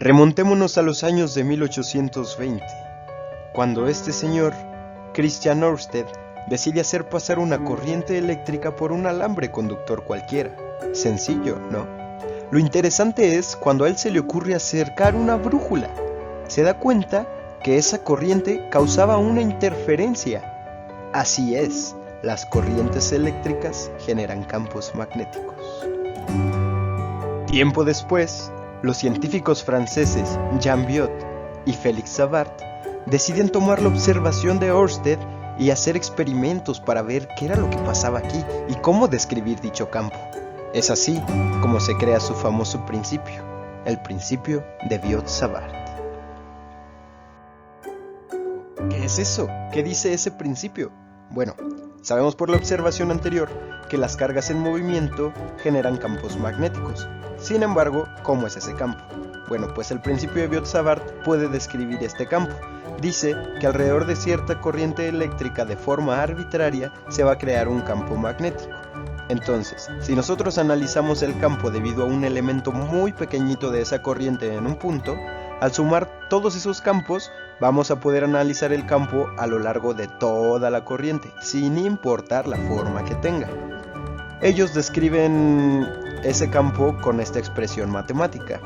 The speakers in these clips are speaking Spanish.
Remontémonos a los años de 1820, cuando este señor, Christian Ørsted, decide hacer pasar una corriente eléctrica por un alambre conductor cualquiera. Sencillo, ¿no? Lo interesante es cuando a él se le ocurre acercar una brújula. Se da cuenta que esa corriente causaba una interferencia. Así es, las corrientes eléctricas generan campos magnéticos. Tiempo después, los científicos franceses Jean Viot y Félix Savart deciden tomar la observación de Ørsted y hacer experimentos para ver qué era lo que pasaba aquí y cómo describir dicho campo. Es así como se crea su famoso principio, el principio de Biot-Savart. ¿Qué es eso? ¿Qué dice ese principio? Bueno, sabemos por la observación anterior que las cargas en movimiento generan campos magnéticos. Sin embargo, ¿cómo es ese campo? Bueno, pues el principio de Biot-Savart puede describir este campo. Dice que alrededor de cierta corriente eléctrica de forma arbitraria se va a crear un campo magnético. Entonces, si nosotros analizamos el campo debido a un elemento muy pequeñito de esa corriente en un punto, al sumar todos esos campos, vamos a poder analizar el campo a lo largo de toda la corriente, sin importar la forma que tenga. Ellos describen ese campo con esta expresión matemática,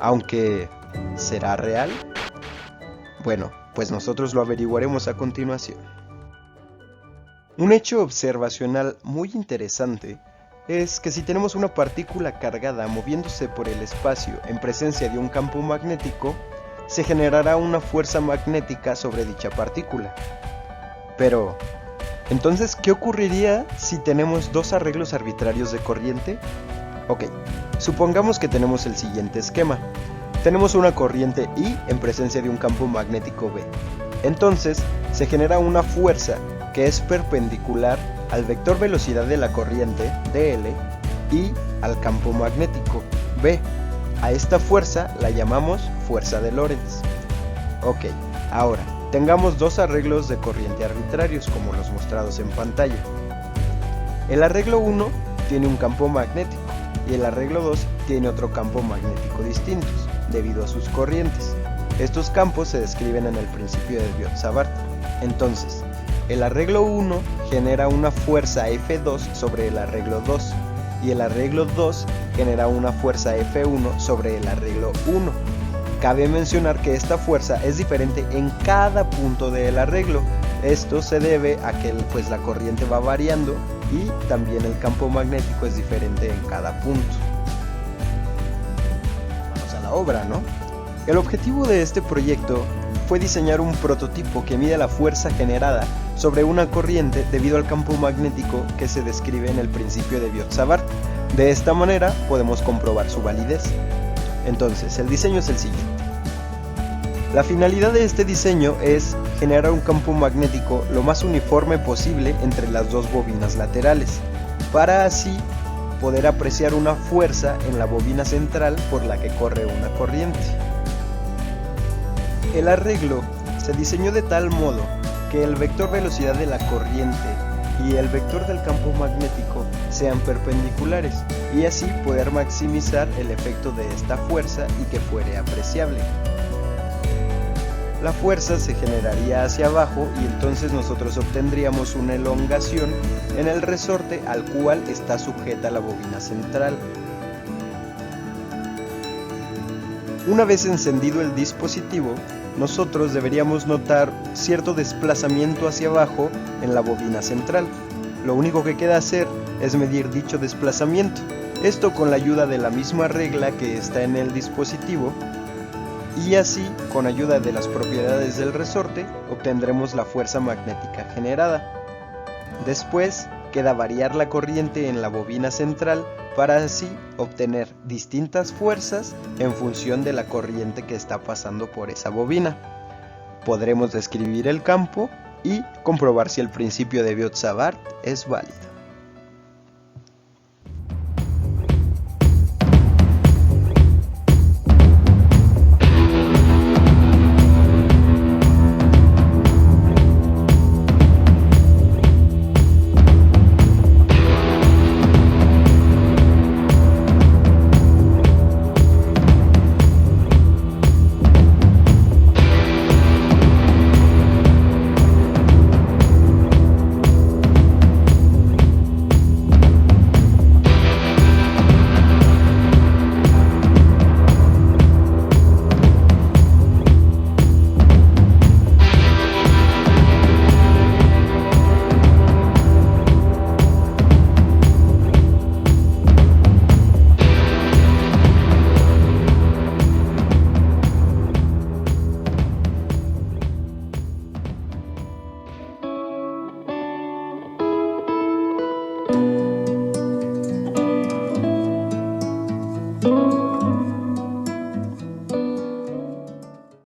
aunque ¿será real? Bueno, pues nosotros lo averiguaremos a continuación. Un hecho observacional muy interesante es que si tenemos una partícula cargada moviéndose por el espacio en presencia de un campo magnético, se generará una fuerza magnética sobre dicha partícula. Pero, entonces, ¿qué ocurriría si tenemos dos arreglos arbitrarios de corriente? Ok, supongamos que tenemos el siguiente esquema. Tenemos una corriente I en presencia de un campo magnético B. Entonces, se genera una fuerza que es perpendicular al vector velocidad de la corriente, dl, y al campo magnético, B. A esta fuerza la llamamos fuerza de Lorentz. Ok, ahora, tengamos dos arreglos de corriente arbitrarios como los mostrados en pantalla. El arreglo 1 tiene un campo magnético y el arreglo 2 tiene otro campo magnético distintos, debido a sus corrientes. Estos campos se describen en el principio de Biot-Savart. Entonces, el arreglo 1 genera una fuerza F2 sobre el arreglo 2 y el arreglo 2 genera una fuerza F1 sobre el arreglo 1. Cabe mencionar que esta fuerza es diferente en cada punto del arreglo. Esto se debe a que la corriente va variando y también el campo magnético es diferente en cada punto. Vamos a la obra, ¿no? El objetivo de este proyecto fue diseñar un prototipo que mide la fuerza generada sobre una corriente debido al campo magnético que se describe en el principio de Biot-Savart. De esta manera podemos comprobar su validez. Entonces, el diseño es el siguiente. La finalidad de este diseño es generar un campo magnético lo más uniforme posible entre las dos bobinas laterales, para así poder apreciar una fuerza en la bobina central por la que corre una corriente. El arreglo se diseñó de tal modo que el vector velocidad de la corriente y el vector del campo magnético sean perpendiculares y así poder maximizar el efecto de esta fuerza y que fuere apreciable. La fuerza se generaría hacia abajo y entonces nosotros obtendríamos una elongación en el resorte al cual está sujeta la bobina central. Una vez encendido el dispositivo, nosotros deberíamos notar cierto desplazamiento hacia abajo en la bobina central. Lo único que queda hacer es medir dicho desplazamiento, esto con la ayuda de la misma regla que está en el dispositivo, y así, con ayuda de las propiedades del resorte, obtendremos la fuerza magnética generada. Después, queda variar la corriente en la bobina central para así obtener distintas fuerzas en función de la corriente que está pasando por esa bobina. Podremos describir el campo y comprobar si el principio de Biot-Savart es válido.